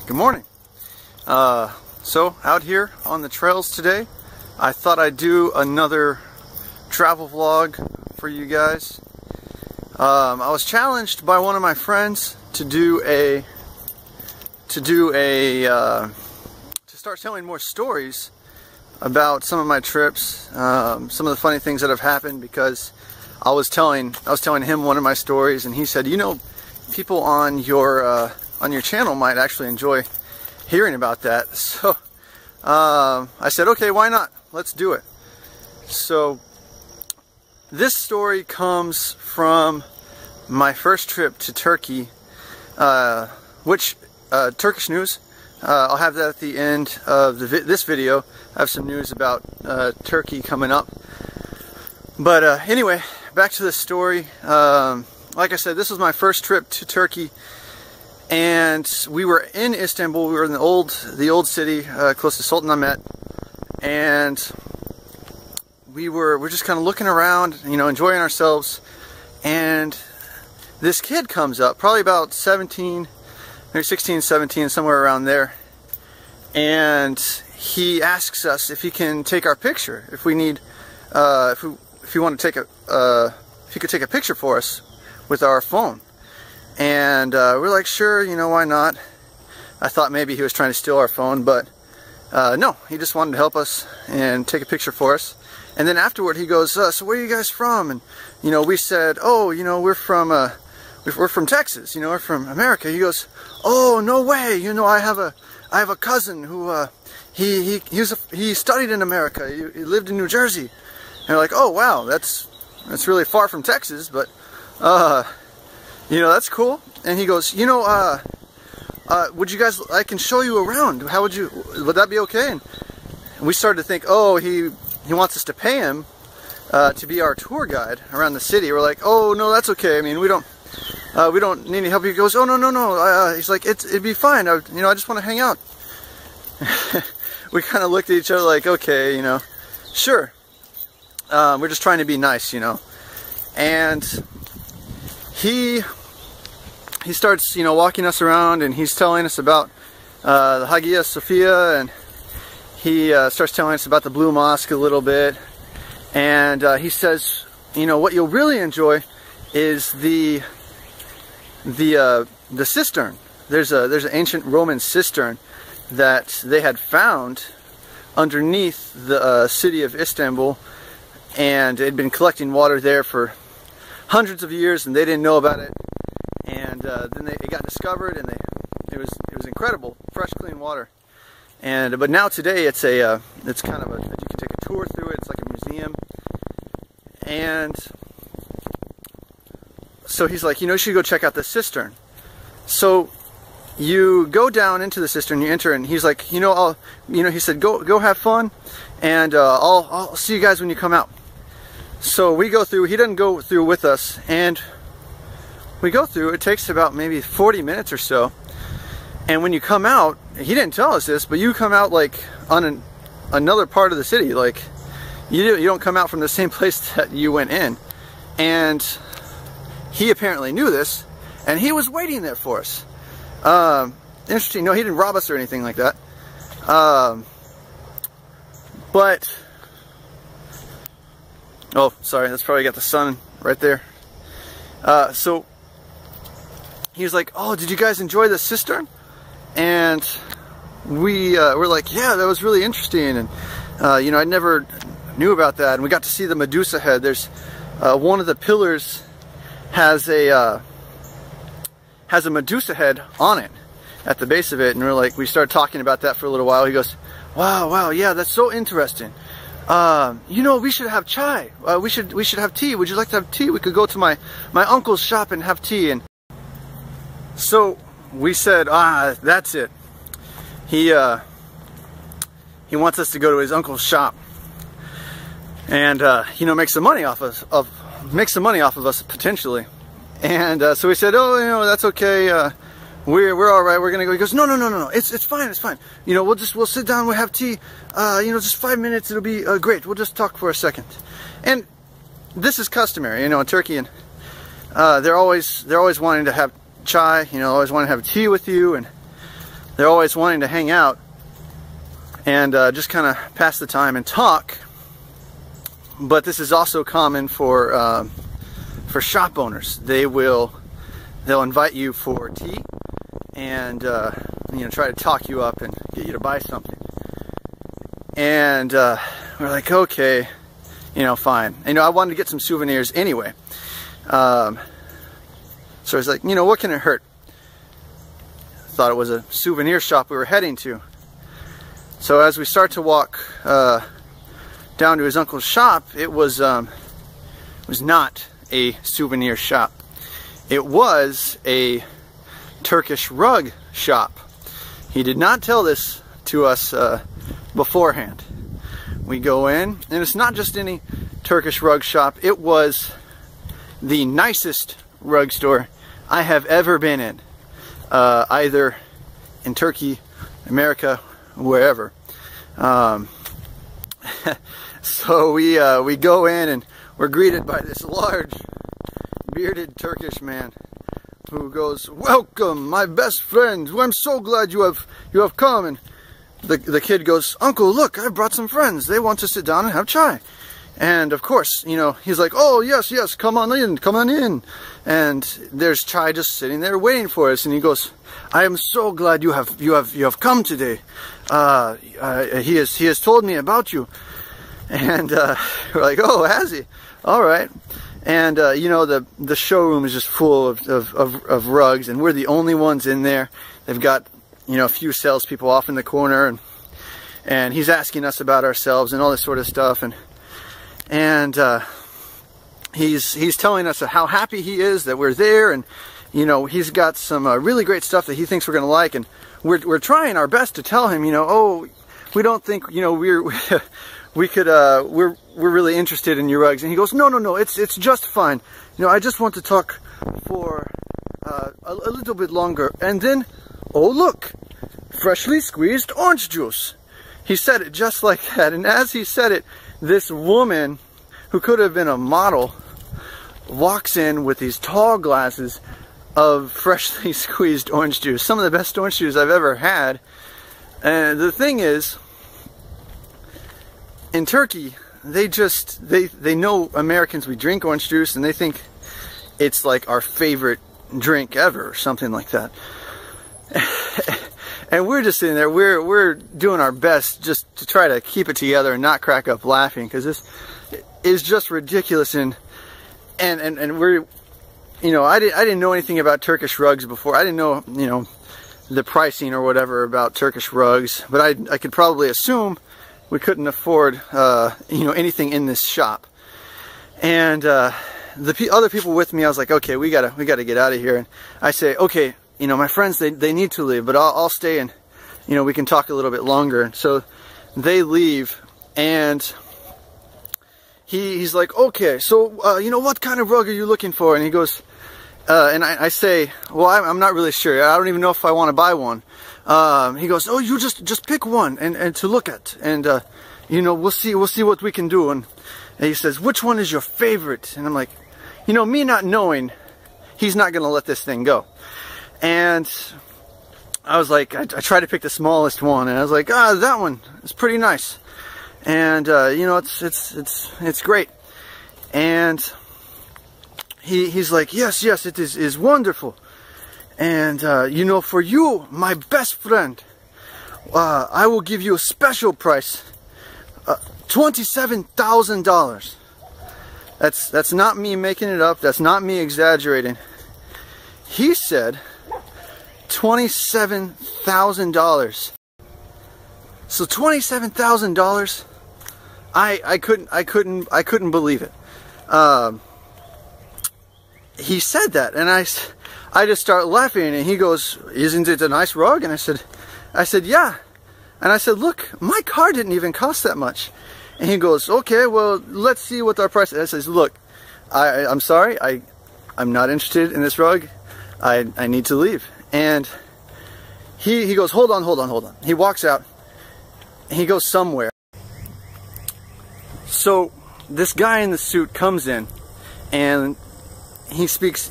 Good morning. So out here on the trails today, I thought I'd do another travel vlog for you guys. I was challenged by one of my friends to start telling more stories about some of my trips, some of the funny things that have happened, because I was telling him one of my stories, and he said, you know, people on your channel might actually enjoy hearing about that. So I said, okay, why not? Let's do it. So this story comes from my first trip to Turkey, which Turkish news. I'll have that at the end of this video. I have some news about Turkey coming up. But anyway, back to the story. Like I said, this was my first trip to Turkey, and we were in Istanbul. We were in the old city close to Sultanahmet, and we're just kind of looking around, you know, enjoying ourselves. And this kid comes up, probably about 17, maybe 16, 17, somewhere around there, and he asks us if he can take our picture, if we need, if he want to take if he could take a picture for us with our phone. And we're like, sure, you know, why not? I thought maybe he was trying to steal our phone, but no, he just wanted to help us and take a picture for us. And then afterward he goes, so where are you guys from? And you know, we said, oh, you know, we're from Texas, you know, we're from America. He goes, oh, no way, you know, I have a cousin who he studied in America. He lived in New Jersey. And we're like, oh wow, that's really far from Texas, but you know, that's cool. And he goes, you know, would you guys, I can show you around. How would that be okay? And we started to think, oh, he wants us to pay him to be our tour guide around the city. We're like, oh no, that's okay. I mean, we don't need any help. He goes, oh no. He's like, it'd be fine. You know, I just want to hang out. We kind of looked at each other like, okay, you know, sure. We're just trying to be nice, you know. And he starts, you know, walking us around, and he's telling us about the Hagia Sophia, and he starts telling us about the Blue Mosque a little bit. And he says, you know, what you'll really enjoy is the cistern. There's an ancient Roman cistern that they had found underneath the city of Istanbul, and it had been collecting water there for hundreds of years, and they didn't know about it. And then it got discovered, and it was incredible, fresh, clean water. And but now today it's kind of you can take a tour through it. It's like a museum. And so he's like, you know, you should go check out the cistern. So you go down into the cistern, you enter, and he's like, you know, he said, go have fun, and I'll see you guys when you come out. So we go through. He doesn't go through with us, and we go through. It takes about maybe 40 minutes or so. And when you come out, he didn't tell us this, but you come out like on another part of the city. Like you don't come out from the same place that you went in. And he apparently knew this, and he was waiting there for us. Interesting. No, he didn't rob us or anything like that. But oh, sorry, that's probably got the sun right there. So he was like, oh, did you guys enjoy the cistern? And we're like, yeah, that was really interesting. And you know, I never knew about that. And we got to see the Medusa Head. There's one of the pillars has a Medusa Head on it at the base of it. And we started talking about that for a little while. He goes, wow, yeah, that's so interesting. You know, we should have chai. We should have tea. Would you like to have tea? We could go to my uncle's shop and have tea. And so we said, that's it. He wants us to go to his uncle's shop, and you know, make some money off of us potentially. And so we said, oh, you know, that's okay. We're all right. We're gonna go. He goes, no. It's fine. It's fine. You know, we'll sit down. We'll have tea. You know, just 5 minutes. It'll be great. We'll just talk for a second. And this is customary, you know, in Turkey, and they're always wanting to have chai. You know, always wanting to have tea with you. And they're always wanting to hang out and just kind of pass the time and talk. But this is also common for shop owners. They'll invite you for tea and you know, try to talk you up and get you to buy something. And we're like, okay, you know, fine. You know, I wanted to get some souvenirs anyway. So I was like, you know, what can it hurt? Thought it was a souvenir shop we were heading to. So as we start to walk down to his uncle's shop, it was not a souvenir shop. It was a Turkish rug shop. He did not tell this to us beforehand. We go in, and it's not just any Turkish rug shop. It was the nicest rug store I have ever been in, either in Turkey, America, wherever. So we go in, and we're greeted by this large bearded Turkish man who goes, "Welcome, my best friend. I'm so glad you have come." And the kid goes, "Uncle, look, I brought some friends. They want to sit down and have chai." And of course, you know, he's like, "Oh, yes, yes, come on in, come on in." And there's chai just sitting there waiting for us. And he goes, "I am so glad you have come today. He has told me about you." And we're like, "Oh, has he? All right." And you know, the showroom is just full of rugs, and we're the only ones in there. They've got, you know, a few salespeople off in the corner, and he's asking us about ourselves and all this sort of stuff, and he's telling us how happy he is that we're there, and you know, he's got some really great stuff that he thinks we're gonna like, and we're trying our best to tell him, you know, "Oh, we don't think, you know, we're really interested in your rugs." And he goes, no, it's just fine. You know, I just want to talk for a little bit longer." And then, "Oh, look, freshly squeezed orange juice." He said it just like that. And as he said it, this woman, who could have been a model, walks in with these tall glasses of freshly squeezed orange juice. Some of the best orange juice I've ever had. And the thing is, in Turkey, they know Americans, we drink orange juice, and they think it's like our favorite drink ever, or something like that. And we're just sitting there, we're doing our best just to try to keep it together and not crack up laughing, because this is just ridiculous. And we're, you know, I didn't know anything about Turkish rugs before. I didn't know, you know, the pricing or whatever about Turkish rugs, but I could probably assume we couldn't afford, you know, anything in this shop. And the other people with me, I was like, okay, we gotta get out of here. And I say, okay, you know, my friends, they need to leave, but I'll stay, and you know, we can talk a little bit longer. So they leave, and he's like, okay, so you know, what kind of rug are you looking for? And he goes, and I say, well, I'm not really sure. I don't even know if I want to buy one. He goes, oh, you just pick one and to look at, and you know, we'll see what we can do. And he says, which one is your favorite? And I'm like, you know, me not knowing, he's not gonna let this thing go. And I was like, I tried to pick the smallest one, and I was like, that one is pretty nice, and you know, it's great. And he's like, yes, it is wonderful. And you know, for you, my best friend, I will give you a special price, $27,000. That's not me making it up. That's not me exaggerating. He said $27,000. So $27,000. I couldn't believe it. He said that, and I just start laughing, and he goes, isn't it a nice rug? And I said, yeah. And I said, look, my car didn't even cost that much. And he goes, okay, well, let's see what our price is. I says, look, I'm sorry, I'm not interested in this rug. I need to leave. And he goes, hold on. He walks out, and he goes somewhere. So this guy in the suit comes in, and he speaks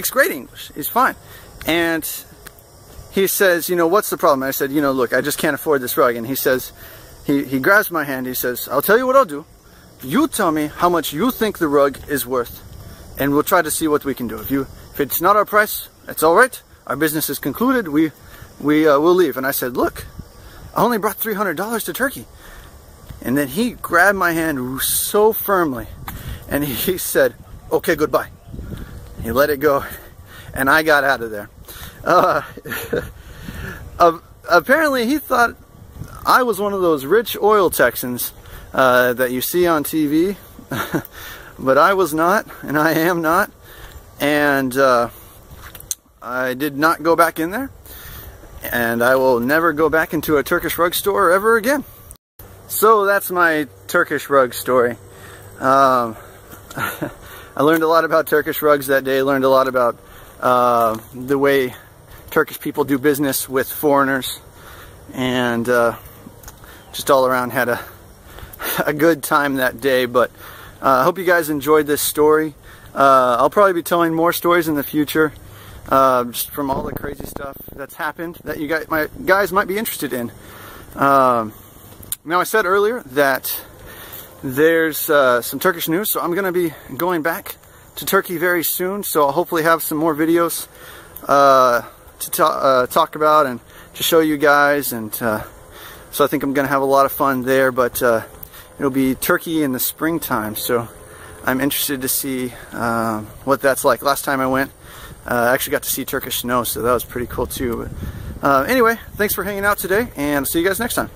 great English. He's fine. And he says, you know, what's the problem? I said, you know, look, I just can't afford this rug. And he says, he grabs my hand. He says, I'll tell you what I'll do. You tell me how much you think the rug is worth, and we'll try to see what we can do. If it's not our price, that's all right. Our business is concluded. We'll leave. And I said, look, I only brought $300 to Turkey. And then he grabbed my hand so firmly, and he said, okay, goodbye. He let it go, and I got out of there. Apparently he thought I was one of those rich oil Texans that you see on TV, but I was not, and I am not, and I did not go back in there, and I will never go back into a Turkish rug store ever again. So that's my Turkish rug story. I learned a lot about Turkish rugs that day, learned a lot about the way Turkish people do business with foreigners, and just all around had a good time that day. But I hope you guys enjoyed this story. I'll probably be telling more stories in the future, just from all the crazy stuff that's happened that you guys might be interested in. Now, I said earlier that there's some Turkish news, so I'm going to be going back to Turkey very soon, so I'll hopefully have some more videos to talk about and to show you guys, and so I think I'm going to have a lot of fun there. But it'll be Turkey in the springtime, so I'm interested to see what that's like. Last time I went, I actually got to see Turkish snow, so that was pretty cool too. But anyway, thanks for hanging out today, and I'll see you guys next time.